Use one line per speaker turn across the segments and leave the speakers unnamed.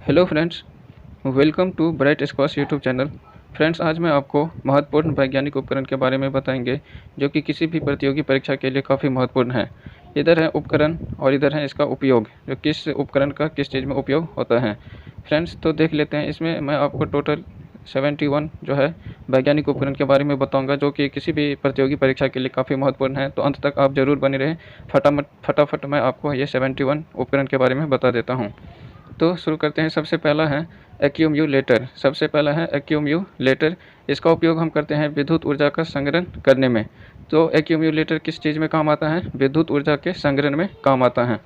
Hello friends, welcome to bright squash YouTube channel. Friends, आज मैं आपको महत्वपूर्ण वैज्ञानिक उपकरण के बारे में बताएंगे जो कि किसी भी प्रतियोगी परीक्षा के लिए काफ़ी महत्वपूर्ण है। इधर है उपकरण और इधर है इसका उपयोग, जो किस उपकरण का किस चीज़ में उपयोग होता है। फ्रेंड्स, तो देख लेते हैं। इसमें मैं आपको टोटल 71 जो है वैज्ञानिक उपकरण के बारे में बताऊंगा जो कि किसी भी प्रतियोगी परीक्षा के लिए काफ़ी महत्वपूर्ण है। तो अंत तक आप ज़रूर बने रहें। फटाफट मैं आपको ये 71 उपकरण के बारे में बता देता हूँ। तो शुरू करते हैं। सबसे पहला है एक्यूम्यूलेटर। सबसे पहला है एक्यूम्यूलेटर। इसका उपयोग हम करते हैं विद्युत ऊर्जा का संग्रहण करने में। तो एक्यूम्यूलेटर किस चीज़ में काम आता है? विद्युत ऊर्जा के संग्रहण में काम आता है।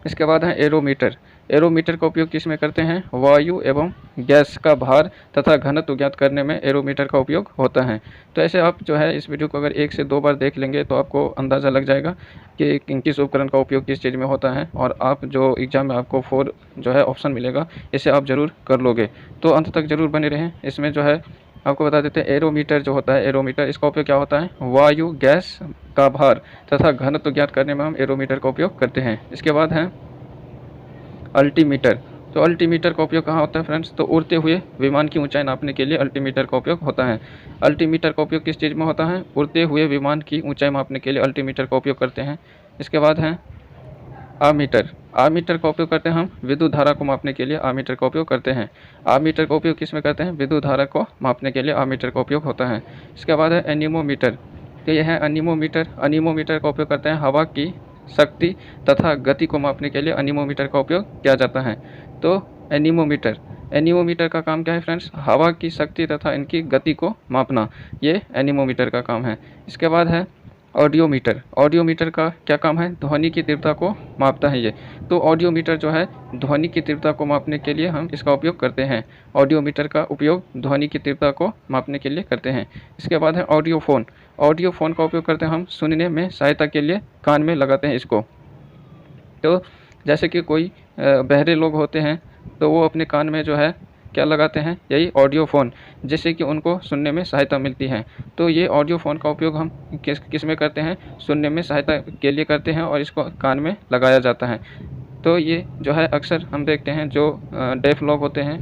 इसके बाद है एरोमीटर। एरोमीटर का उपयोग किस में करते हैं? वायु एवं गैस का भार तथा घनत्व ज्ञात करने में एरोमीटर का उपयोग होता है। तो ऐसे आप जो है इस वीडियो को अगर 1 से 2 बार देख लेंगे तो आपको अंदाज़ा लग जाएगा कि किस उपकरण का उपयोग किस चीज़ में होता है, और आप जो एग्ज़ाम में आपको 4 जो है ऑप्शन मिलेगा, इसे आप ज़रूर कर लोगे। तो अंत तक ज़रूर बने रहें। इसमें जो है आपको बता देते हैं, एरोमीटर जो होता है, एरोमीटर इसका उपयोग क्या होता है? वायु, गैस का भार तथा घनत्व ज्ञात करने में हम एरोमीटर का उपयोग करते हैं। इसके बाद है अल्टीमीटर। तो अल्टीमीटर का उपयोग कहाँ होता है फ्रेंड्स? तो उड़ते हुए विमान की ऊंचाई नापने के लिए अल्टीमीटर का उपयोग होता है। अल्टीमीटर का उपयोग किस चीज़ में होता है? उड़ते हुए विमान की ऊंचाई मापने के लिए अल्टीमीटर का उपयोग करते हैं। इसके बाद है आमीटर। आमीटर का उपयोग करते हैं हम विद्युत धारा को मापने के लिए आमीटर का उपयोग करते हैं। आमीटर का उपयोग किस में करते हैं? विद्युत धारा को मापने के लिए आमीटर का उपयोग होता है। इसके बाद है एनीमोमीटर। तो यह है अनीमोमीटर। अनीमोमीटर का उपयोग करते हैं हवा की शक्ति तथा गति को मापने के लिए अनीमोमीटर का उपयोग किया जाता है। तो एनीमोमीटर का काम क्या है फ्रेंड्स? हवा की शक्ति तथा इनकी गति को मापना, ये एनीमोमीटर का काम है। इसके बाद है ऑडियोमीटर। ऑडियोमीटर का क्या काम है? ध्वनि की तीव्रता को मापता है ये। तो ऑडियोमीटर जो है ध्वनि की तीव्रता को मापने के लिए हम इसका उपयोग करते हैं। ऑडियोमीटर का उपयोग ध्वनि की तीव्रता को मापने के लिए करते हैं। इसके बाद है ऑडियोफोन। ऑडियोफोन का उपयोग करते हैं हम सुनने में सहायता के लिए, कान में लगाते हैं इसको। तो जैसे कि कोई बहरे लोग होते हैं तो वो अपने कान में जो है क्या लगाते हैं? यही ऑडियोफोन, जिससे कि उनको सुनने में सहायता मिलती है। तो ये ऑडियोफोन का उपयोग हम किस में करते हैं? सुनने में सहायता के लिए करते हैं, और इसको कान में लगाया जाता है। तो ये जो है अक्सर हम देखते हैं जो डेफ लोग होते हैं,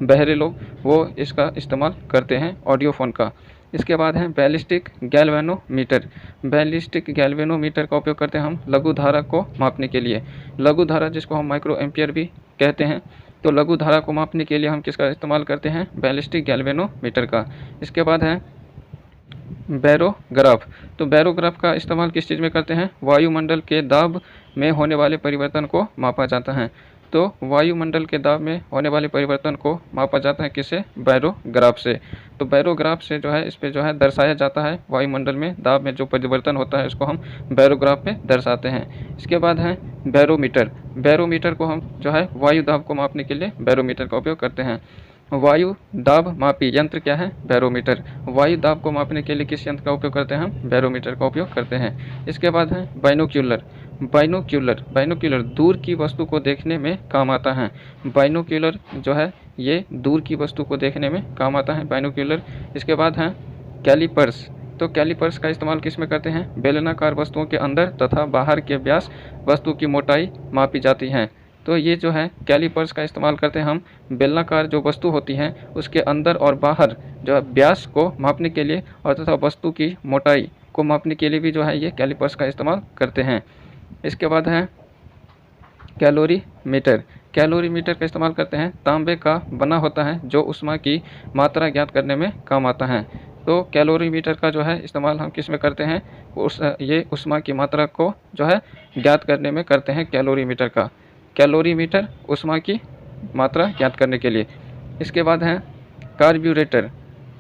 बहरे लोग, वो इसका इस्तेमाल करते हैं ऑडियोफोन का। इसके बाद है बैलिस्टिक गैल्वेनोमीटर। बैलिस्टिक गैल्वेनोमीटर का उपयोग करते हैं हम लघु धारा को मापने के लिए। लघु धारा जिसको हम माइक्रो एम्पियर भी कहते हैं, तो लघु धारा को मापने के लिए हम किसका इस्तेमाल करते हैं? बैलिस्टिक गैल्वेनोमीटर का। इसके बाद है बैरोग्राफ। तो बैरोग्राफ का इस्तेमाल किस चीज़ में करते हैं? वायुमंडल के दाब में होने वाले परिवर्तन को मापा जाता है। तो वायुमंडल के दाब में होने वाले परिवर्तन को मापा जाता है किससे? बैरोग्राफ से। तो बैरोग्राफ से जो है इस पे जो है दर्शाया जाता है, वायुमंडल में दाब में जो परिवर्तन होता है उसको हम बैरोग्राफ में दर्शाते हैं। इसके बाद है बैरोमीटर। बैरोमीटर को हम जो है वायु दाब को मापने के लिए बैरोमीटर का उपयोग करते हैं। वायु दाब मापी यंत्र क्या है? बैरोमीटर। वायु दाब को मापने के लिए किस यंत्र का उपयोग करते हैं हम? बैरोमीटर का उपयोग करते हैं। इसके बाद है बाइनोक्यूलर। बाइनोक्यूलर दूर की वस्तु को देखने में काम आता है। बाइनोक्यूलर जो है ये दूर की वस्तु को देखने में काम आता है, बाइनोक्यूलर। इसके बाद है कैलिपर्स। तो कैलिपर्स का इस्तेमाल किस में करते हैं? बेलनाकार वस्तुओं के अंदर तथा बाहर के व्यास वस्तु की मोटाई मापी जाती है। तो ये जो है कैलिपर्स का इस्तेमाल करते हैं हम बेलनाकार जो वस्तु होती हैं उसके अंदर और बाहर जो है व्यास को मापने के लिए, और तथा वस्तु की मोटाई को मापने के लिए भी जो है ये कैलिपर्स का इस्तेमाल करते हैं। इसके बाद है कैलोरीमीटर। कैलोरीमीटर का इस्तेमाल करते हैं, तांबे का बना होता है जो ऊष्मा की मात्रा ज्ञात करने में काम आता है। तो कैलोरीमीटर का जो है इस्तेमाल हम किस में करते हैं? ये ऊष्मा की मात्रा को जो है ज्ञात करने में करते हैं कैलोरीमीटर का। कैलोरीमीटर ऊष्मा की मात्रा ज्ञात करने के लिए। इसके बाद है कार्ब्यूरेटर।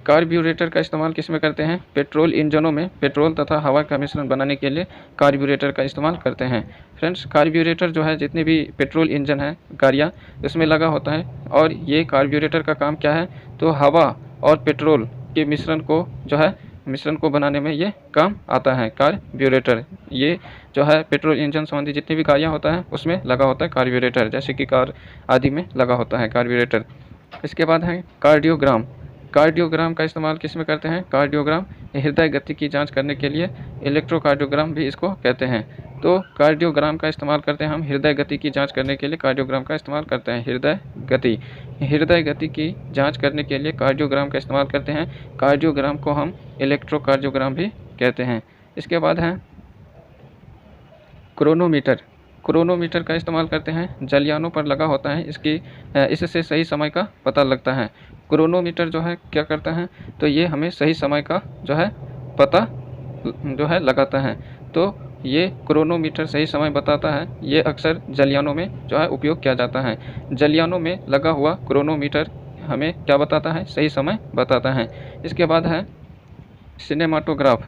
कार्ब्यूरेटर का इस्तेमाल किस में करते हैं? पेट्रोल इंजनों में पेट्रोल तथा हवा का मिश्रण बनाने के लिए कार्ब्यूरेटर का इस्तेमाल करते हैं। फ्रेंड्स, कार्ब्यूरेटर जो है जितने भी पेट्रोल इंजन है गाड़ियाँ उसमें लगा होता है, और ये कार्ब्यूरेटर का काम क्या है? तो हवा और पेट्रोल के मिश्रण को बनाने में ये काम आता है कार्ब्यूरेटर। ये जो है पेट्रोल इंजन संबंधी जितनी भी गाड़ियाँ होता है उसमें लगा होता है कार्ब्यूरेटर, जैसे कि कार आदि में लगा होता है कार्ब्यूरेटर। इसके बाद है कार्डियोग्राम। कार्डियोग्राम का इस्तेमाल किस में करते हैं? कार्डियोग्राम हृदय गति की जांच करने के लिए, इलेक्ट्रोकार्डियोग्राम भी इसको कहते हैं। तो कार्डियोग्राम का इस्तेमाल करते हैं हम हृदय गति की जांच करने के लिए, कार्डियोग्राम का इस्तेमाल करते हैं। हृदय गति की जांच करने के लिए कार्डियोग्राम का इस्तेमाल करते हैं। कार्डियोग्राम को हम इलेक्ट्रोकार्डियोग्राम भी कहते हैं। इसके बाद है क्रोनोमीटर का इस्तेमाल करते हैं, जलयानों पर लगा होता है, इससे सही समय का पता लगता है। क्रोनोमीटर जो है क्या करता है, तो ये हमें सही समय का जो है पता जो है लगाता है। तो ये क्रोनोमीटर सही समय बताता है। ये अक्सर जलयानों में जो है उपयोग किया जाता है। जलयानों में लगा हुआ क्रोनोमीटर हमें क्या बताता है? सही समय बताता है। इसके बाद है सिनेमाटोग्राफ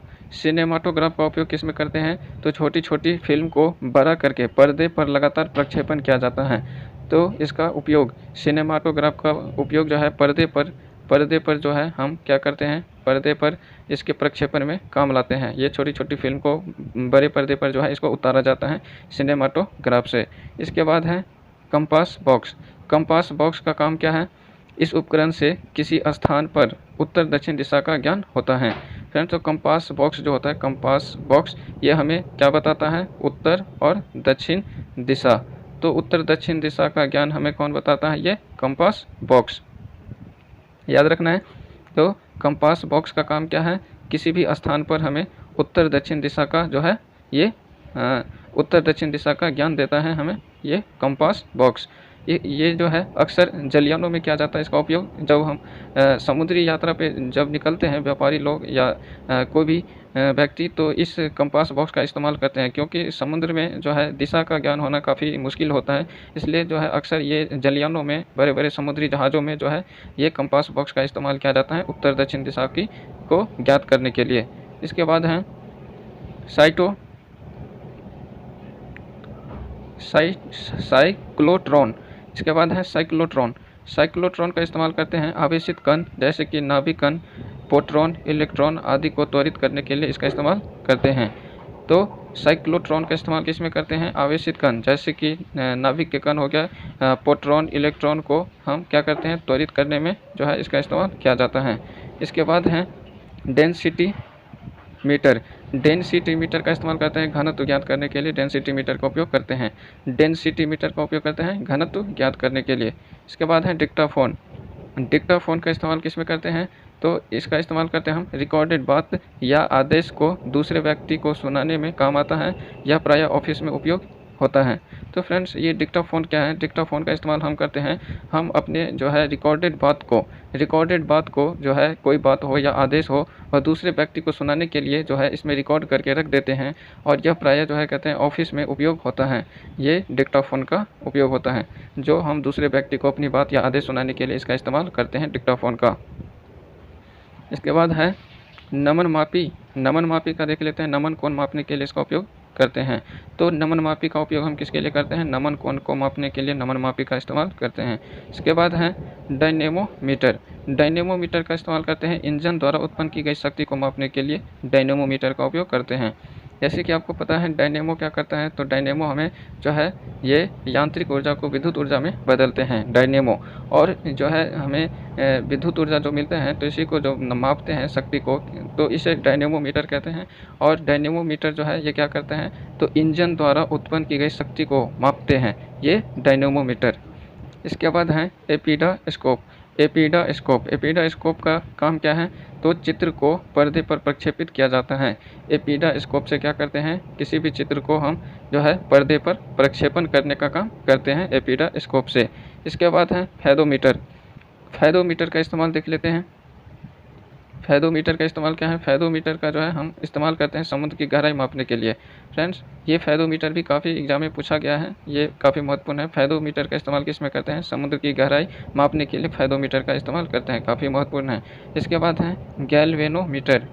का उपयोग किस में करते हैं? तो छोटी छोटी फिल्म को बड़ा करके पर्दे पर लगातार प्रक्षेपण किया जाता है। तो इसका उपयोग, सिनेमाटोग्राफ का उपयोग जो है पर्दे पर जो है हम क्या करते हैं? पर्दे पर इसके प्रक्षेपण में काम लाते हैं। ये छोटी छोटी फिल्म को बड़े पर्दे पर जो है इसको उतारा जाता है सिनेमाटोग्राफ से। इसके बाद है कंपास बॉक्स का काम क्या है? इस उपकरण से किसी स्थान पर उत्तर दक्षिण दिशा का ज्ञान होता है। फ्रेंड्स, तो कंपास बॉक्स जो होता है, कंपास बॉक्स ये हमें क्या बताता है? उत्तर और दक्षिण दिशा। तो उत्तर दक्षिण दिशा का ज्ञान हमें कौन बताता है? ये कंपास बॉक्स, याद रखना है। तो कंपास बॉक्स का काम क्या है? किसी भी स्थान पर हमें उत्तर दक्षिण दिशा का जो है ये उत्तर दक्षिण दिशा का ज्ञान देता है हमें ये कंपास बॉक्स। ये जो है अक्सर जलयानों में किया जाता है इसका उपयोग। जब हम समुद्री यात्रा पे जब निकलते हैं व्यापारी लोग या कोई भी व्यक्ति, तो इस कंपास बॉक्स का इस्तेमाल करते हैं, क्योंकि समुद्र में जो है दिशा का ज्ञान होना काफ़ी मुश्किल होता है। इसलिए जो है अक्सर ये जलयानों में, बड़े बड़े समुद्री जहाज़ों में जो है ये कंपास बॉक्स का इस्तेमाल किया जाता है उत्तर दक्षिण दिशा को ज्ञात करने के लिए। इसके बाद है साइक्लोट्रॉन। इसके बाद है साइक्लोट्रॉन का इस्तेमाल करते हैं आवेशित कण जैसे कि नाभिक कण, प्रोटॉन, इलेक्ट्रॉन आदि को त्वरित करने के लिए इसका इस्तेमाल करते हैं। तो साइक्लोट्रॉन का इस्तेमाल किस में करते हैं? आवेशित कण जैसे कि नाभिक के कण हो गया, प्रोटॉन, इलेक्ट्रॉन को हम क्या करते हैं? त्वरित करने में जो है इसका इस्तेमाल किया जाता है। इसके बाद है डेंसिटी मीटर का इस्तेमाल करते हैं घनत्व ज्ञात करने के लिए। डेंसिटी मीटर का उपयोग करते हैं घनत्व ज्ञात करने के लिए। इसके बाद है डिक्टाफोन का इस्तेमाल किस में करते हैं? तो इसका इस्तेमाल करते हैं हम रिकॉर्डेड बात या आदेश को दूसरे व्यक्ति को सुनाने में काम आता है, या प्रायः ऑफिस में उपयोग होता है। तो फ्रेंड्स, ये डिक्टाफोन क्या है? डिक्टाफोन का इस्तेमाल हम करते हैं, हम अपने जो है रिकॉर्डेड बात को जो है कोई बात हो या आदेश हो और दूसरे व्यक्ति को सुनाने के लिए जो है इसमें रिकॉर्ड करके रख देते हैं, और यह प्रायः जो है कहते हैं ऑफिस में उपयोग होता है। ये डिक्टाफोन का उपयोग होता है, जो हम दूसरे व्यक्ति को अपनी बात या आदेश सुनाने के लिए इसका इस्तेमाल करते हैं डिक्टाफोन का। इसके बाद है नमन मापी का देख लेते हैं। नमन कोण मापने के लिए इसका उपयोग करते हैं। तो नमन मापी का उपयोग हम किसके लिए करते हैं? नमन कोण को मापने के लिए नमन मापी का इस्तेमाल करते हैं। इसके बाद है डायनेमोमीटर का इस्तेमाल करते हैं। इंजन द्वारा उत्पन्न की गई शक्ति को मापने के लिए डायनेमोमीटर का उपयोग करते हैं। जैसे कि आपको पता है डायनेमो क्या करता है, तो डायनेमो हमें जो है ये यांत्रिक ऊर्जा को विद्युत ऊर्जा में बदलते हैं डायनेमो, और जो है हमें विद्युत ऊर्जा जो मिलते हैं तो इसी को जो मापते हैं शक्ति को, तो इसे डायनेमोमीटर कहते हैं। और डायनेमोमीटर जो है ये क्या करते हैं, तो इंजन द्वारा उत्पन्न की गई शक्ति को मापते हैं ये डायनेमोमीटर। इसके बाद है एपिडास्कोप का काम क्या है, तो चित्र को पर्दे पर प्रक्षेपित किया जाता है। एपिडास्कोप से क्या करते हैं, किसी भी चित्र को हम जो है पर्दे पर प्रक्षेपण करने का काम करते हैं एपिडास्कोप से। इसके बाद है फैदोमीटर का इस्तेमाल देख लेते हैं। फैदोमीटर का इस्तेमाल क्या है? फैदोमीटर का जो है हम इस्तेमाल करते हैं समुद्र की गहराई मापने के लिए। फ्रेंड्स, ये फैदोमीटर भी काफ़ी एग्जाम में पूछा गया है, ये काफ़ी महत्वपूर्ण है। फैदोमीटर का इस्तेमाल किस में करते हैं? समुद्र की गहराई मापने के लिए फैदोमीटर का इस्तेमाल करते हैं, काफ़ी महत्वपूर्ण है। इसके बाद है गैल्वेनोमीटर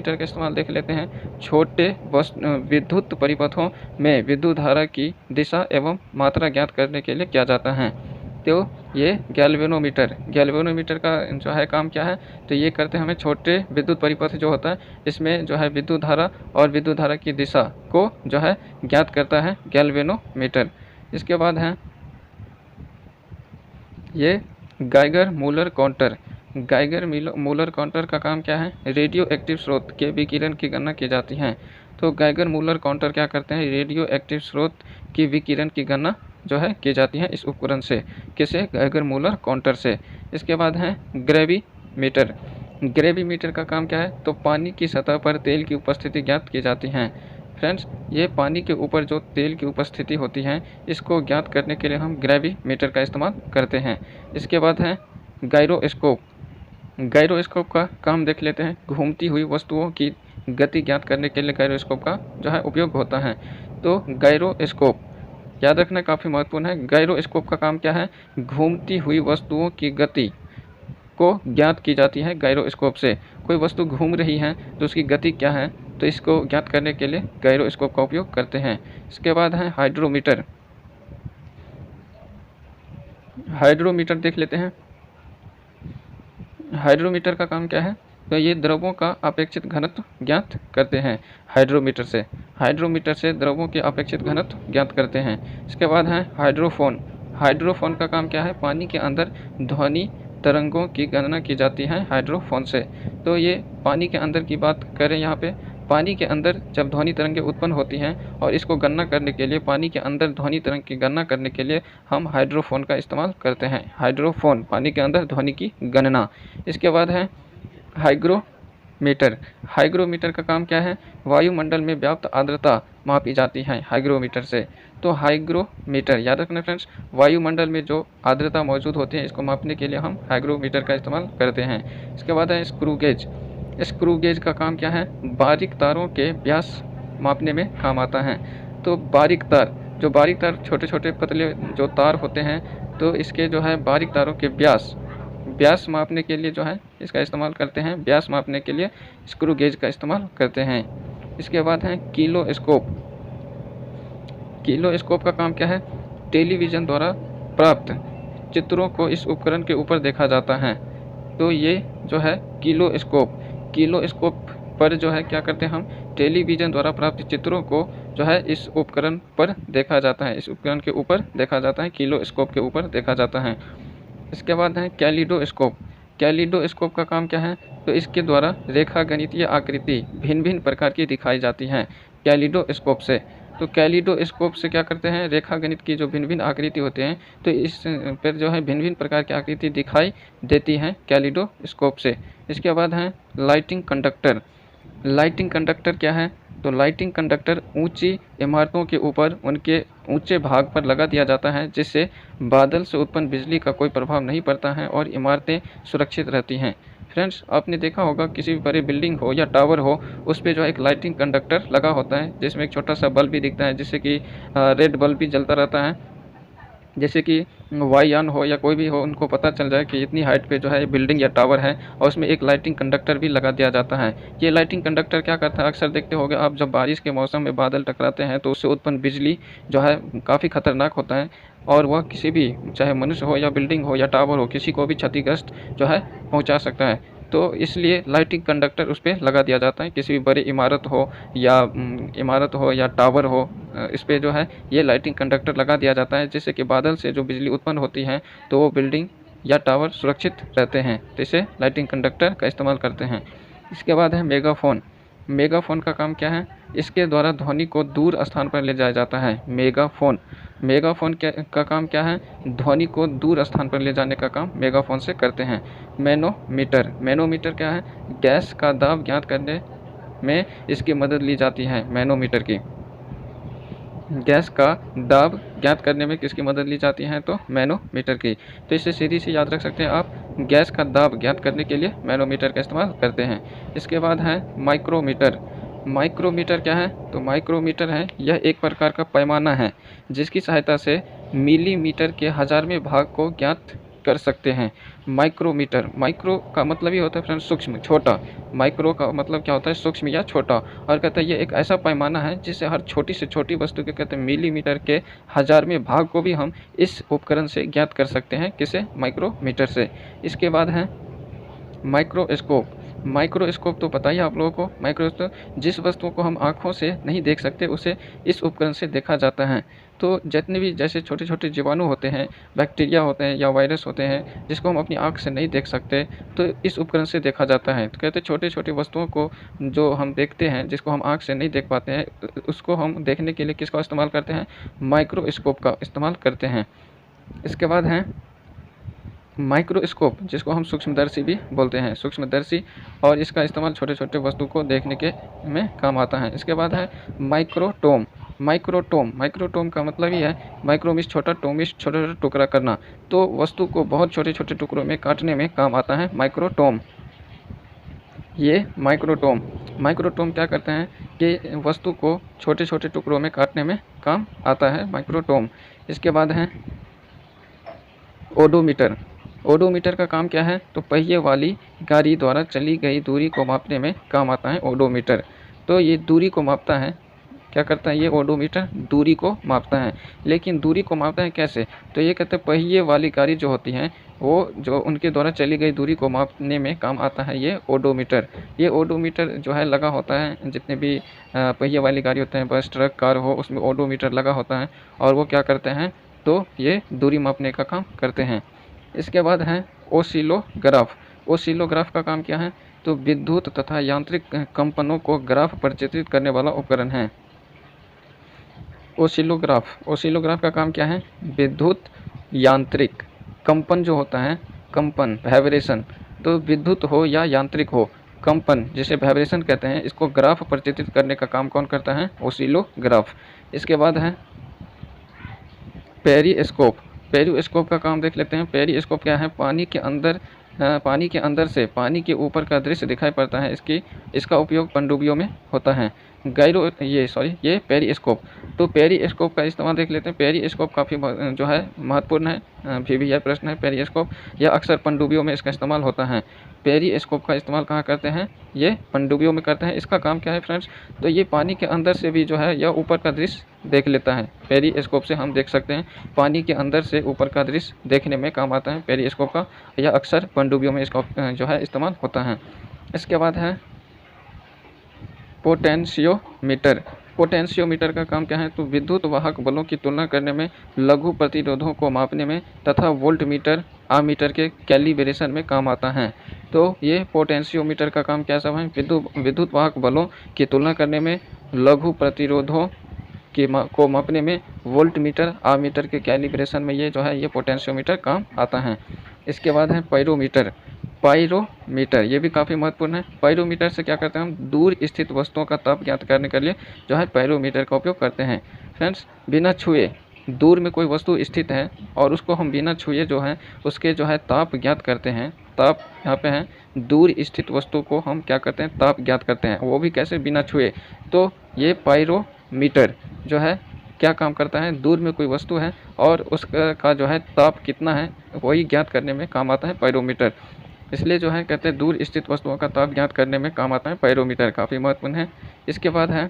का इस्तेमाल देख लेते हैं। छोटे विद्युत परिपथों में विद्युत धारा की दिशा एवं मात्रा ज्ञात करने के लिए किया जाता है। तो ये गैल्वेनोमीटर का जो है काम क्या है, तो ये करते हैं हमें छोटे विद्युत परिपथ जो होता है इसमें जो है विद्युत धारा और विद्युत धारा की दिशा को जो है ज्ञात करता है गैल्वेनोमीटर। इसके बाद है ये Geiger Muller counter Geiger Muller counter का काम क्या है? रेडियो एक्टिव स्रोत के विकिरण की गणना की जाती है। तो गाइगर मूलर काउंटर क्या करते हैं? रेडियो एक्टिव स्रोत की विकिरण की गणना जो है की जाती है इस उपकरण से। किसे? गाइगर मूलर काउंटर से। इसके बाद है ग्रेविमीटर। ग्रेविमीटर का काम क्या है? तो पानी की सतह पर तेल की उपस्थिति ज्ञात की जाती है। फ्रेंड्स, ये पानी के ऊपर जो तेल की उपस्थिति होती है, इसको ज्ञात करने के लिए हम ग्रेविमीटर का इस्तेमाल करते हैं। इसके बाद है गायरोस्कोप। गायरोस्कोप का काम देख लेते हैं। घूमती हुई वस्तुओं की गति ज्ञात करने के लिए गायरोस्कोप का जो है उपयोग होता है। तो गायरोस्कोप याद रखना काफ़ी महत्वपूर्ण है। गायरोस्कोप का काम क्या है? घूमती हुई वस्तुओं की गति को ज्ञात की जाती है गायरोस्कोप से। कोई वस्तु घूम रही है तो उसकी गति क्या है, तो इसको ज्ञात करने के लिए गायरोस्कोप का उपयोग करते हैं। इसके बाद है हाइड्रोमीटर। हाइड्रोमीटर देख लेते हैं। हाइड्रोमीटर का काम क्या है? तो ये द्रवों का अपेक्षित घनत्व ज्ञात करते हैं हाइड्रोमीटर से। हाइड्रोमीटर से द्रवों के अपेक्षित घनत्व ज्ञात करते हैं। इसके बाद है हाइड्रोफोन। हाइड्रोफोन का काम क्या है? पानी के अंदर ध्वनि तरंगों की गणना की जाती है हाइड्रोफोन से। तो ये पानी के अंदर की बात करें, यहाँ पे पानी के अंदर जब ध्वनि तरंगें उत्पन्न होती हैं और इसको गणना करने के लिए, पानी के अंदर ध्वनि तरंग की गणना करने के लिए हम हाइड्रोफोन का इस्तेमाल करते हैं। हाइड्रोफोन, पानी के अंदर ध्वनि की गणना। इसके बाद है हाइग्रोमीटर। हाइग्रोमीटर का काम क्या है? वायुमंडल में व्याप्त आर्द्रता मापी जाती है हाइग्रोमीटर से। तो हाइग्रोमीटर याद रखना फ्रेंड्स, वायुमंडल में जो आर्द्रता मौजूद होती है इसको मापने के लिए हम हाइग्रोमीटर का इस्तेमाल करते हैं। इसके बाद है स्क्रू गेज। स्क्रू गेज का काम क्या है? बारीक तारों के व्यास मापने में काम आता है। तो बारीक तार, जो बारीक तार, छोटे छोटे पतले जो तार होते हैं, तो इसके जो है बारीक तारों के व्यास मापने के लिए जो है इसका इस्तेमाल करते हैं। व्यास मापने के लिए स्क्रू गेज का इस्तेमाल करते हैं। इसके बाद है किलोस्कोप। किलोस्कोप का काम क्या है? टेलीविज़न द्वारा प्राप्त चित्रों को इस उपकरण के ऊपर देखा जाता है। तो ये जो है किलोस्कोप पर जो है क्या करते हैं हम? टेलीविज़न द्वारा प्राप्त चित्रों को जो है इस उपकरण पर देखा जाता है, इस उपकरण के ऊपर देखा जाता है, किलोस्कोप के ऊपर देखा जाता है। इसके बाद है कैलिडोस्कोप। कैलिडोस्कोप का काम क्या है? तो इसके द्वारा रेखा गणितीय आकृति भिन्न भिन्न प्रकार की दिखाई जाती हैं कैलिडोस्कोप से। तो कैलिडोस्कोप से क्या करते हैं? रेखा गणित की जो भिन्न भिन्न आकृति होते हैं, तो इस पर जो है भिन्न भिन्न प्रकार की आकृति दिखाई देती हैं कैलिडोस्कोप से। इसके बाद है लाइटिंग कंडक्टर। लाइटिंग कंडक्टर क्या है? तो लाइटिंग कंडक्टर ऊंची इमारतों के ऊपर उनके ऊंचे भाग पर लगा दिया जाता है, जिससे बादल से उत्पन्न बिजली का कोई प्रभाव नहीं पड़ता है और इमारतें सुरक्षित रहती हैं। फ्रेंड्स, आपने देखा होगा किसी भी बड़े बिल्डिंग हो या टावर हो, उस पे जो है एक लाइटिंग कंडक्टर लगा होता है, जिसमें एक छोटा सा बल्ब भी दिखता है, जिससे कि रेड बल्ब भी जलता रहता है, जैसे कि वायुयान हो या कोई भी हो, उनको पता चल जाए कि इतनी हाइट पे जो है बिल्डिंग या टावर है, और उसमें एक लाइटिंग कंडक्टर भी लगा दिया जाता है। ये लाइटिंग कंडक्टर क्या करता है? अक्सर देखते होंगे आप, जब बारिश के मौसम में बादल टकराते हैं तो उससे उत्पन्न बिजली जो है काफ़ी खतरनाक होता है, और वह किसी भी, चाहे मनुष्य हो या बिल्डिंग हो या टावर हो, किसी को भी क्षतिग्रस्त जो है पहुँचा सकता है। तो इसलिए लाइटिंग कंडक्टर उस पर लगा दिया जाता है। किसी भी बड़ी इमारत हो या टावर हो, इस पर जो है ये लाइटिंग कंडक्टर लगा दिया जाता है, जिससे कि बादल से जो बिजली उत्पन्न होती है तो वो बिल्डिंग या टावर सुरक्षित रहते हैं। तो इसे लाइटिंग कंडक्टर का इस्तेमाल करते हैं। इसके बाद है मेगाफोन। मेगाफोन का काम क्या है? इसके द्वारा ध्वनि को दूर स्थान पर ले जाया जाता है। मेगाफोन का काम क्या है? ध्वनि को दूर स्थान पर ले जाने का काम मेगाफोन से करते हैं। मैनोमीटर क्या है? गैस का दाब ज्ञात करने में इसकी मदद ली जाती है। मैनोमीटर की गैस का दाब ज्ञात करने में किसकी मदद ली जाती है? तो मैनोमीटर की। तो इसे सीधी सी याद रख सकते हैं आप, गैस का दाब ज्ञात करने के लिए मैनोमीटर का इस्तेमाल करते हैं। इसके बाद है माइक्रोमीटर। माइक्रोमीटर क्या है? तो माइक्रोमीटर है, यह एक प्रकार का पैमाना है जिसकी सहायता से मिलीमीटर के 1000वें भाग को ज्ञात कर सकते हैं। माइक्रोमीटर, माइक्रो का मतलब ये होता है फ्रेंड्स सूक्ष्म, छोटा। माइक्रो का मतलब क्या होता है? सूक्ष्म या छोटा। और कहता है ये एक ऐसा पैमाना है जिससे हर छोटी से छोटी वस्तु के कहते हैं मिलीमीटर के 1000वें भाग को भी हम इस उपकरण से ज्ञात कर सकते हैं। किसे? माइक्रोमीटर से। इसके बाद है माइक्रोस्कोप। माइक्रोस्कोप तो पता ही है आप लोगों को, माइक्रोस्कोप जिस वस्तुओं को हम आँखों से नहीं देख सकते उसे इस उपकरण से देखा जाता है। तो जितने भी जैसे छोटे-छोटे जीवाणु होते हैं, बैक्टीरिया होते हैं या वायरस होते हैं जिसको हम अपनी आँख से नहीं देख सकते, तो इस उपकरण से देखा जाता है। तो कहते हैं छोटी-छोटी वस्तुओं को जो हम देखते हैं, जिसको हम आँख से नहीं देख पाते हैं, उसको हम देखने के लिए किसका इस्तेमाल करते हैं? माइक्रोस्कोप का इस्तेमाल करते हैं। इसके बाद है माइक्रोस्कोप, जिसको हम सूक्ष्मदर्शी भी बोलते हैं, सूक्ष्मदर्शी, और इसका इस्तेमाल छोटे-छोटे वस्तु को देखने के में काम आता है। इसके बाद है माइक्रोटोम। माइक्रोटोम का मतलब ही है माइक्रो मीन्स छोटा, टोम मीन्स छोटा-छोटा टुकड़ा करना। तो वस्तु को बहुत छोटे-छोटे टुकड़ों में काटने में काम आता है माइक्रोटोम। ये माइक्रोटोम क्या करते हैं कि वस्तु को छोटे-छोटे टुकड़ों में काटने में काम आता है माइक्रोटोम। इसके बाद है ओडोमीटर। ओडोमीटर का काम क्या है? तो पहिए वाली गाड़ी द्वारा चली गई दूरी को मापने में काम आता है ओडोमीटर। तो ये दूरी को मापता है, क्या करता है ये ओडोमीटर? दूरी को मापता है। लेकिन दूरी को मापता है कैसे? तो ये कहते हैं पहिए वाली गाड़ी जो होती हैं वो जो उनके द्वारा चली गई दूरी को मापने में काम आता है ये ओडोमीटर। ये ओडोमीटर जो है लगा होता है, जितने भी पहिए वाली गाड़ी होते हैं, बस, ट्रक, कार हो, उसमें ओडोमीटर लगा होता है और वो क्या करते हैं? तो ये दूरी मापने का काम करते हैं। इसके बाद है ओसिलोग्राफ। ओसिलोग्राफ का काम क्या है? तो विद्युत तथा यांत्रिक कंपनों को ग्राफ पर चित्रित करने वाला उपकरण है। ओसिलोग्राफ का काम क्या है? विद्युत यांत्रिक कंपन जो होता है, कंपन, वाइब्रेशन, तो विद्युत हो या यांत्रिक हो, कंपन जिसे वाइब्रेशन कहते हैं, इसको ग्राफ पर चित्रित करने का काम कौन करता है? ओसिलोग्राफ। इसके बाद है पेरिस्कोप। पेरिस्कोप का काम देख लेते हैं। पेरिस्कोप क्या है? पानी के अंदर से पानी के ऊपर का दृश्य दिखाई पड़ता है। इसका उपयोग पनडुब्बियों में होता है। ये पेरिस्कोप। तो पेरिस्कोप का इस्तेमाल देख लेते हैं। पेरिस्कोप काफ़ी जो है महत्वपूर्ण है, VVI प्रश्न है पेरिस्कोप। यह अक्सर पनडुब्बियों में इसका इस्तेमाल होता है। पेरिस्कोप का इस्तेमाल कहाँ करते हैं? ये पनडुब्बियों में करते हैं। इसका काम क्या है फ्रेंड्स? तो ये पानी के अंदर से भी जो है यह ऊपर का दृश्य देख लेता है। पेरिस्कोप से हम देख सकते हैं, पानी के अंदर से ऊपर का दृश्य देखने में काम आता है पेरिस्कोप का। यह अक्सर पनडुब्बियों में इसका जो है इस्तेमाल होता है। इसके बाद है पोटेंशियोमीटर। पोटेंशियोमीटर का काम क्या है? तो विद्युत वाहक बलों की तुलना करने में, लघु प्रतिरोधों को मापने में तथा वोल्टमीटर, आमीटर के कैलिब्रेशन में काम आता है। तो ये पोटेंशियोमीटर का काम क्या सब है? विद्युत वाहक बलों की तुलना करने में, लघु प्रतिरोधों को मापने में, वोल्टमीटर, आमीटर के कैलिब्रेशन में ये जो है ये पोटेंशियोमीटर काम आता है। इसके बाद है पायरोमीटर। ये भी काफ़ी महत्वपूर्ण है। पायरोमीटर से क्या करते हैं हम? दूर स्थित वस्तुओं का ताप ज्ञात करने के लिए जो है पायरोमीटर का उपयोग करते हैं। फ्रेंड्स, बिना छुए दूर में कोई वस्तु स्थित है और उसको हम बिना छुए जो है उसके जो है ताप ज्ञात करते हैं। ताप यहाँ पे है, दूर स्थित वस्तु को हम क्या करते हैं? ताप ज्ञात करते हैं, वो भी कैसे? बिना छुए। तो ये पायरोमीटर जो है क्या काम करता है? दूर में कोई वस्तु है और उसका जो है ताप कितना है वही ज्ञात करने में काम आता है पायरोमीटर। इसलिए जो है कहते हैं दूर स्थित वस्तुओं का ताप ज्ञात करने में काम आता है पायरोमीटर, काफ़ी महत्वपूर्ण है। इसके बाद है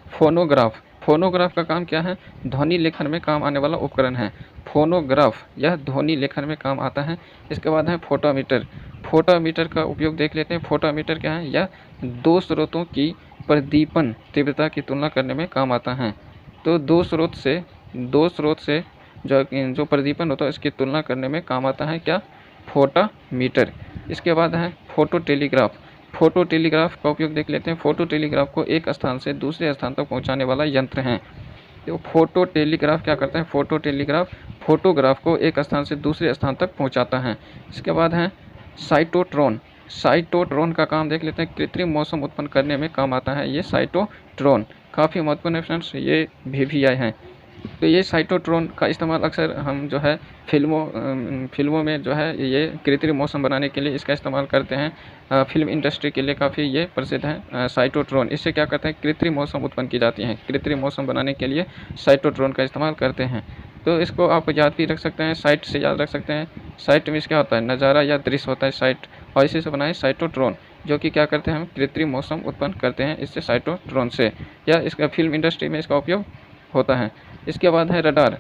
फोनोग्राफ। फोनोग्राफ का काम क्या है? ध्वनि लेखन में काम आने वाला उपकरण है। फोनोग्राफ यह ध्वनि लेखन में काम आता है। इसके बाद है फोटोमीटर। फोटोमीटर का उपयोग देख लेते हैं। फोटोमीटर क्या है? यह दो स्रोतों की प्रदीपन तीव्रता की तुलना करने में काम आता है। तो दो स्रोत से जो प्रदीपन होता है इसकी तुलना करने में काम आता है क्या? फोटोमीटर। इसके बाद है फोटो टेलीग्राफ। फोटो टेलीग्राफ का उपयोग देख लेते हैं। फोटो टेलीग्राफ को एक स्थान से दूसरे स्थान तक पहुंचाने वाला यंत्र है। तो फोटो टेलीग्राफ क्या करता है? फोटो टेलीग्राफ फोटोग्राफ को एक स्थान से दूसरे स्थान तक पहुंचाता है। इसके बाद है साइटोट्रॉन। साइटोट्रॉन का काम देख लेते हैं। कृत्रिम मौसम उत्पन्न करने में काम आता है ये साइटोट्रॉन, काफ़ी महत्वपूर्ण है फ्रेंड्स, ये VVI हैं। तो ये साइटोट्रॉन का इस्तेमाल अक्सर हम जो है फिल्मों में जो है ये कृत्रिम मौसम बनाने के लिए इसका इस्तेमाल करते हैं। फिल्म इंडस्ट्री के लिए काफ़ी ये प्रसिद्ध है साइटोट्रॉन। इससे क्या करते हैं? कृत्रिम मौसम उत्पन्न की जाती हैं। कृत्रिम मौसम बनाने के लिए साइटोट्रॉन का इस्तेमाल करते हैं। तो इसको आप याद भी रख सकते हैं, साइट से याद रख सकते हैं। साइट मीन्स क्या होता है? नज़ारा या दृश्य होता है साइट, और इसी से बनाए साइटोट्रॉन, जो कि क्या करते हैं? हम कृत्रिम मौसम उत्पन्न करते हैं इससे साइटोट्रॉन से, या इसका फिल्म इंडस्ट्री में इसका उपयोग होता है। इसके बाद है रडार।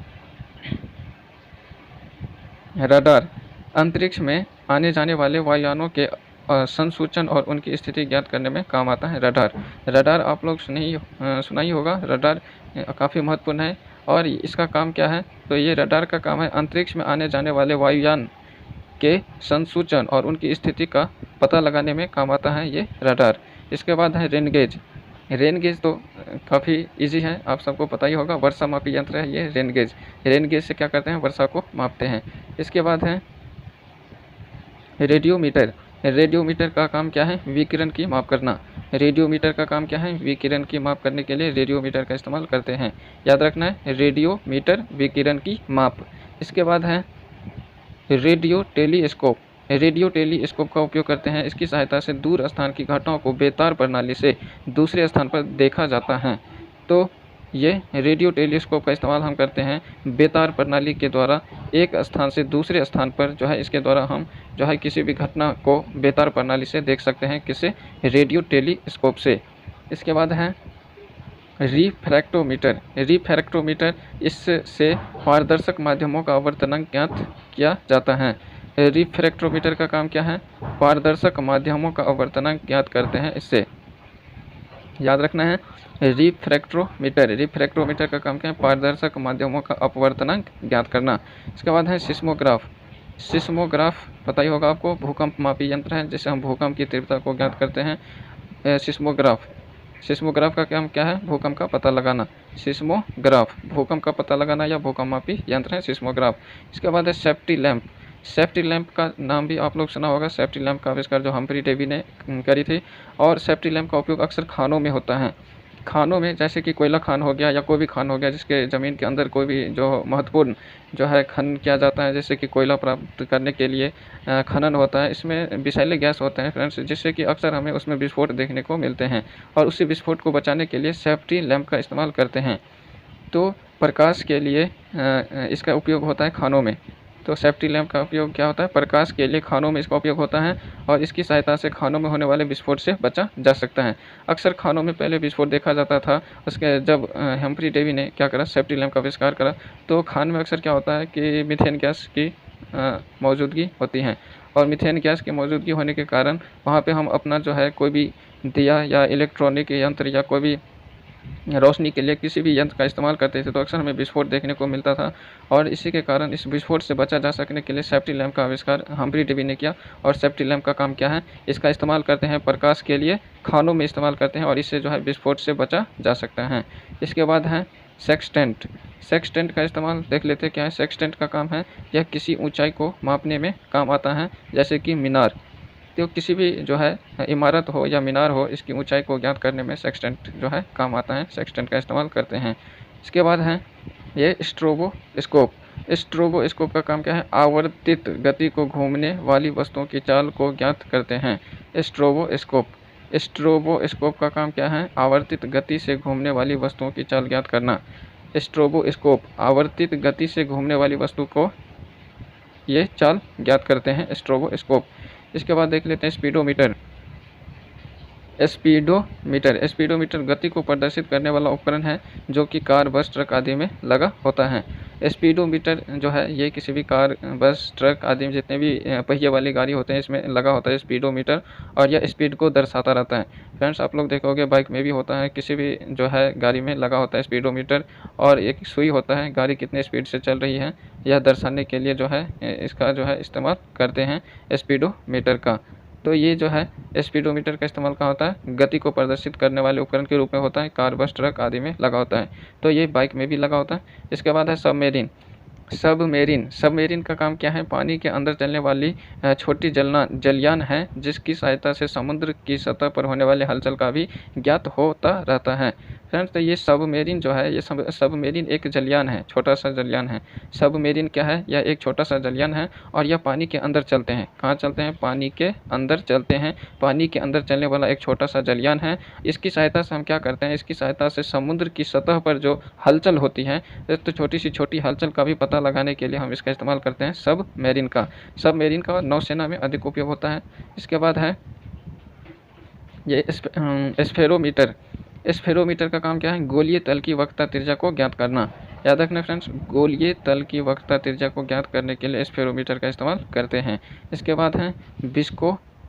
रडार अंतरिक्ष में आने जाने वाले वायुयानों के संसूचन और उनकी स्थिति ज्ञात करने में काम आता है रडार। रडार आप लोग सुना ही होगा। रडार काफ़ी महत्वपूर्ण है और इसका काम क्या है, तो ये रडार का काम है अंतरिक्ष में आने जाने वाले वायुयान के संसूचन और उनकी स्थिति का पता लगाने में काम आता है ये रडार। इसके बाद है रेन गेज। रेन गेज तो काफ़ी इजी है, आप सबको पता ही होगा, वर्षा मापी यंत्र है ये रेन गेज। रेन गेज से क्या करते हैं, वर्षा को मापते हैं। इसके बाद है रेडियोमीटर। रेडियोमीटर का काम क्या है, विकिरण की माप करना। रेडियोमीटर का काम क्या है, विकिरण की माप करने के लिए रेडियोमीटर का इस्तेमाल करते हैं। याद रखना है, रेडियोमीटर विकिरण की माप। इसके बाद है रेडियो टेलीस्कोप। रेडियो टेलीस्कोप का उपयोग करते हैं, इसकी सहायता से दूर स्थान की घटनाओं को बेतार प्रणाली से दूसरे स्थान पर देखा जाता है। तो ये रेडियो टेलीस्कोप का इस्तेमाल हम करते हैं बेतार प्रणाली के द्वारा एक स्थान से दूसरे स्थान पर जो है, इसके द्वारा हम जो है किसी भी घटना को बेतार प्रणाली से देख सकते हैं, किससे, रेडियो टेलीस्कोप से। इसके बाद है रिफ्रैक्टोमीटर। रिफ्रैक्टोमीटर, इससे पारदर्शक माध्यमों का आवर्तनांक ज्ञात किया जाता है। रिफ्रैक्टोमीटर का काम क्या है, पारदर्शक माध्यमों का आवर्तनांक ज्ञात करते हैं इससे। याद रखना है, रिफ्रैक्टोमीटर। रिफ्रैक्टोमीटर का काम क्या है, पारदर्शक माध्यमों का अपवर्तनांक ज्ञात करना। इसके बाद है सिस्मोग्राफ। सिस्मोग्राफ पता ही होगा आपको, भूकंप मापी यंत्र है जिससे हम भूकंप की तीव्रता को ज्ञात करते हैं। सिस्मोग्राफ। सिस्मोग्राफ का काम क्या है, भूकंप का पता लगाना। सिस्मोग्राफ भूकंप का पता लगाना या भूकंप मापी यंत्र है सिस्मोग्राफ। इसके बाद है सेफ्टी लैंप। सेफ्टी लैंप का नाम भी आप लोग सुना होगा। सेफ्टी लैंप का आविष्कार जो हम्फ्री डेवी ने करी थी, और सेफ्टी लैंप का उपयोग अक्सर खानों में होता है। खानों में, जैसे कि कोयला खान हो गया या कोई भी खान हो गया जिसके ज़मीन के अंदर कोई भी जो महत्वपूर्ण जो है खनन किया जाता है, जैसे कि कोयला प्राप्त करने के लिए खनन होता है, इसमें विषैले गैस होते हैं फ्रेंड्स, जिससे कि अक्सर हमें उसमें विस्फोट देखने को मिलते हैं, और उसी विस्फोट को बचाने के लिए सेफ्टी लैंप का इस्तेमाल करते हैं। तो प्रकाश के लिए इसका उपयोग होता है खानों में। तो सेफ्टी लैंप का उपयोग क्या होता है, प्रकाश के लिए खानों में इसका उपयोग होता है, और इसकी सहायता से खानों में होने वाले विस्फोट से बचा जा सकता है। अक्सर खानों में पहले विस्फोट देखा जाता था, उसके जब हम्फ्री डेवी ने क्या करा, सेफ्टी लैंप का आविष्कार करा, तो खान में अक्सर क्या होता है कि मीथेन गैस की मौजूदगी होती है, और मीथेन गैस की मौजूदगी होने के कारण वहाँ पे हम अपना जो है कोई भी दिया या इलेक्ट्रॉनिक यंत्र या कोई भी रोशनी के लिए किसी भी यंत्र का इस्तेमाल करते थे, तो अक्सर हमें विस्फोट देखने को मिलता था, और इसी के कारण इस विस्फोट से बचा जा सकने के लिए सेफ्टी लैंप का आविष्कार हम्फ्री डेवी ने किया। और सेफ्टी लैंप का काम क्या है, इसका इस्तेमाल करते हैं प्रकाश के लिए, खानों में इस्तेमाल करते हैं, और इससे जो है विस्फोट से बचा जा सकता है। इसके बाद है सेक्सटेंट। सेक्सटेंट का इस्तेमाल देख लेते हैं क्या है। सेक्सटेंट का काम है, यह किसी ऊंचाई को मापने में काम आता है, जैसे कि मीनार। तो किसी भी जो है इमारत हो या मीनार हो, इसकी ऊंचाई को ज्ञात करने में सेक्सटेंट जो है काम आता है, सेक्सटेंट का इस्तेमाल करते हैं। इसके बाद है ये स्ट्रोबोस्कोप। स्ट्रोबोस्कोप का काम क्या है, आवर्तित गति को घूमने वाली वस्तुओं की चाल को ज्ञात करते हैं। स्ट्रोबोस्कोप। स्ट्रोबोस्कोप का काम क्या है, आवर्तित गति से घूमने वाली वस्तुओं की चाल ज्ञात करना। स्ट्रोबोस्कोप आवर्तित गति से घूमने वाली वस्तु को ये चाल ज्ञात करते हैं, स्ट्रोबोस्कोप। इसके बाद देख लेते हैं स्पीडोमीटर। स्पीडोमीटर गति को प्रदर्शित करने वाला उपकरण है, जो कि कार, बस, ट्रक आदि में लगा होता है। स्पीडोमीटर जो है ये किसी भी कार, बस, ट्रक आदि में जितने भी पहिए वाली गाड़ी होते हैं, इसमें लगा होता है स्पीडोमीटर, और यह स्पीड को दर्शाता रहता है। फ्रेंड्स आप लोग देखोगे बाइक में भी होता है, किसी भी जो है गाड़ी में लगा होता है स्पीडोमीटर, और एक सुई होता है, गाड़ी कितने स्पीड से चल रही है यह दर्शाने के लिए जो है इसका जो है इस्तेमाल करते हैं स्पीडोमीटर का। तो ये जो है स्पीडोमीटर का इस्तेमाल कहाँ होता है, गति को प्रदर्शित करने वाले उपकरण के रूप में होता है, कार, बस, ट्रक आदि में लगा होता है। तो ये बाइक में भी लगा होता है। इसके बाद है सबमेरीन। सबमेरीन का काम क्या है, पानी के अंदर चलने वाली छोटी जलयान है, जिसकी सहायता से समुद्र की सतह पर होने वाले हलचल का भी ज्ञात होता रहता है। फ्रेंड्स तो ये सबमेरीन जो है, ये सबमेरीन एक जलयान है, छोटा सा जलयान है। सबमेरीन क्या है, यह एक छोटा सा जलयान है, और यह पानी के अंदर चलते हैं। कहाँ चलते हैं, पानी के अंदर चलते हैं। पानी के अंदर चलने वाला एक छोटा सा जलयान है। इसकी सहायता से हम क्या करते हैं, इसकी सहायता से समुद्र की सतह पर जो हलचल होती है, तो छोटी हलचल का भी पता लगाने के लिए हम इसका इस्तेमाल करते हैं सबमेरीन का। सबमेरीन का नौसेना में अधिक उपयोग होता है। इसके बाद है ये स्फेरोमीटर। स्फेरोमीटर का काम क्या है, गोलीय तल की वक्रता त्रिज्या को ज्ञात करना। याद रखना फ्रेंड्स, गोलीय तल की वक्रता त्रिज्या को ज्ञात करने के लिए स्फेरोमीटर का इस्तेमाल करते हैं। इसके बाद है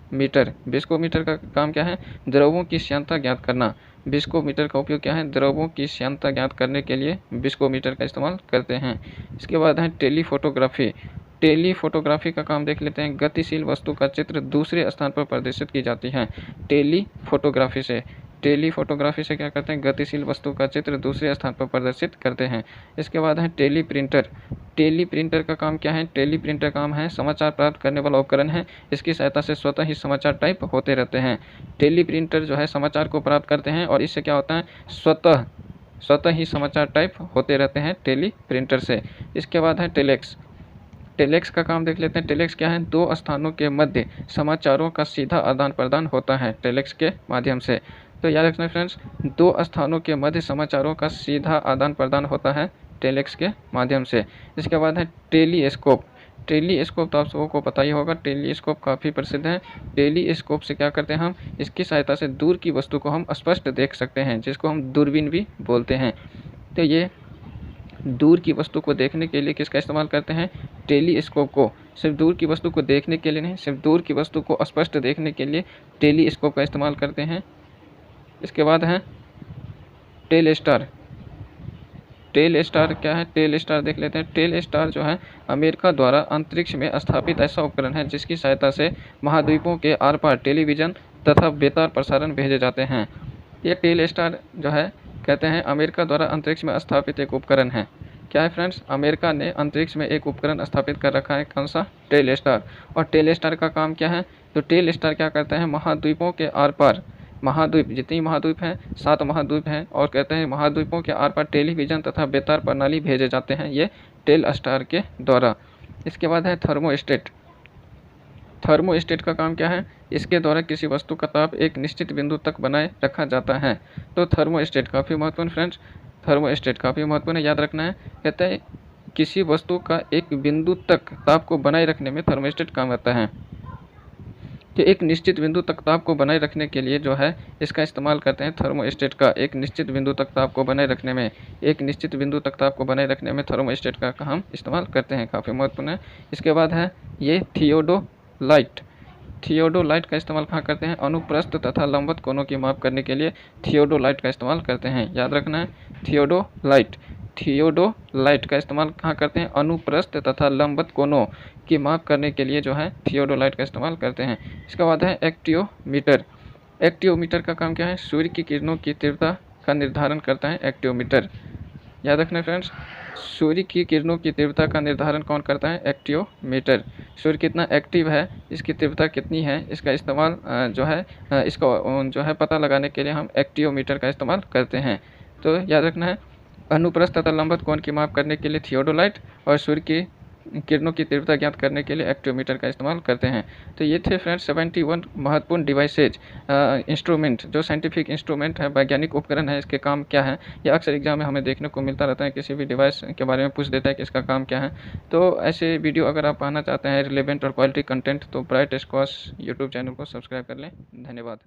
विस्कोमीटर, विस्कोमीटर का काम क्या है? द्रवों की श्यानता ज्ञात करना। विस्कोमीटर का उपयोग क्या है? द्रवों की श्यानता ज्ञात करने के लिए विस्कोमीटर का इस्तेमाल करते हैं। इसके बाद है टेलीफोटोग्राफी। टेलीफोटोग्राफी का काम देख लेते हैं। गतिशील वस्तु का चित्र दूसरे स्थान पर प्रदर्शित की जाती है टेलीफोटोग्राफी से। टेलीफोटोग्राफी से क्या करते हैं? गतिशील वस्तु का चित्र दूसरे स्थान पर प्रदर्शित करते हैं। इसके बाद है टेलीप्रिंटर। टेलीप्रिंटर का काम क्या है? टेलीप्रिंटर काम है समाचार प्राप्त करने वाला उपकरण है। इसकी सहायता से स्वतः ही समाचार टाइप होते रहते हैं। टेलीप्रिंटर जो है समाचार को प्राप्त करते हैं और इससे क्या होता है? स्वतः ही समाचार टाइप होते रहते हैं टेलीप्रिंटर से। इसके बाद है टेलेक्स। टेलेक्स का काम देख लेते हैं। टेलेक्स क्या है? दो स्थानों के मध्य समाचारों का सीधा आदान प्रदान होता है टेलेक्स के माध्यम से। तो याद रखना फ्रेंड्स, दो स्थानों के मध्य समाचारों का सीधा आदान प्रदान होता है टेलेक्स के माध्यम से। इसके बाद है टेलीस्कोप। टेलीस्कोप तो आप सबों को पता ही होगा। टेलीस्कोप काफ़ी प्रसिद्ध है। टेलीस्कोप से क्या करते हैं हम? इसकी सहायता से दूर की वस्तु को हम स्पष्ट देख सकते हैं, जिसको हम दूरबीन भी बोलते हैं। तो ये दूर की वस्तु को देखने के लिए किसका इस्तेमाल करते हैं? टेलीस्कोप को। सिर्फ दूर की वस्तु को देखने के लिए नहीं, सिर्फ दूर की वस्तु को स्पष्ट देखने के लिए टेलीस्कोप का इस्तेमाल करते हैं। इसके बाद है टेलस्टार। टेलस्टार क्या है? टेलस्टार देख लेते हैं। टेलस्टार जो है अमेरिका द्वारा अंतरिक्ष में स्थापित ऐसा उपकरण है जिसकी सहायता से महाद्वीपों के आर पार टेलीविज़न तथा बेतार प्रसारण भेजे जाते हैं। ये टेलस्टार जो है कहते हैं अमेरिका द्वारा अंतरिक्ष में स्थापित एक उपकरण है। क्या है फ्रेंड्स? अमेरिका ने अंतरिक्ष में एक उपकरण स्थापित कर रखा है। कौन सा? टेलस्टार। और टेलस्टार का काम क्या है? तो टेलस्टार क्या करता है? महाद्वीपों के आर पार, महाद्वीप जितनी महाद्वीप हैं, 7 महाद्वीप हैं, और कहते हैं महाद्वीपों के आर पार टेलीविज़न तथा बेतार प्रणाली भेजे जाते हैं ये टेलस्टार के द्वारा। इसके बाद है थर्मोस्टेट। थर्मोस्टेट का काम क्या है? इसके द्वारा किसी वस्तु का ताप एक निश्चित बिंदु तक बनाए रखा जाता है। तो थर्मोस्टेट काफ़ी महत्वपूर्ण फ्रेंड्स, थर्मोस्टेट काफ़ी महत्वपूर्ण याद रखना है। कहते हैं किसी वस्तु का एक बिंदु तक ताप को बनाए रखने में थर्मोस्टेट काम आता है। कि एक निश्चित बिंदु तक ताप को बनाए रखने के लिए जो है इसका इस्तेमाल करते हैं थर्मोस्टेट का। एक निश्चित बिंदु तक ताप को बनाए रखने में, एक निश्चित बिंदु तक ताप को बनाए रखने में थर्मोस्टेट का हम इस्तेमाल करते हैं। काफ़ी महत्वपूर्ण है। इसके बाद है ये थियोडोलाइट। थियोडोलाइट का इस्तेमाल कहाँ करते हैं? अनुप्रस्थ तथा लंबवत कोणों की माप करने के लिए थियोडोलाइट का इस्तेमाल करते हैं। याद रखना है थियोडोलाइट। थियोडोलाइट का इस्तेमाल कहाँ करते हैं? अनुप्रस्थ तथा लंबवत कोणों की माप करने के लिए जो है थियोडोलाइट का इस्तेमाल करते हैं। इसके बाद है एक्टियोमीटर। एक्टियोमीटर का काम क्या है? सूर्य की किरणों की तीव्रता का निर्धारण करता है एक्टियोमीटर। याद रखना फ्रेंड्स, सूर्य की किरणों की तीव्रता का निर्धारण कौन करता है? एक्टियोमीटर। सूर्य कितना एक्टिव है, इसकी तीव्रता कितनी है, इसका इस्तेमाल जो है इसका जो है पता लगाने के लिए हम एक्टियोमीटर का इस्तेमाल करते हैं। तो याद रखना है अनुप्रस्थ तथा लंबवत कोण की माप करने के लिए थियोडोलाइट और सूर्य की किरणों की तीव्रता ज्ञात करने के लिए एक्टियोमीटर का इस्तेमाल करते हैं। तो ये थे फ्रेंड्स 71 महत्वपूर्ण डिवाइसेज, इंस्ट्रूमेंट, जो साइंटिफिक इंस्ट्रूमेंट है, वैज्ञानिक उपकरण है, इसके काम क्या है। ये अक्सर एग्जाम में हमें देखने को मिलता रहता है। किसी भी डिवाइस के बारे में पूछ देता है कि इसका काम क्या है। तो ऐसे वीडियो अगर आप पाना चाहते हैं रिलेवेंट और क्वालिटी कंटेंट, तो ब्राइट स्क्वाश यूट्यूब चैनल को सब्सक्राइब कर लें। धन्यवाद।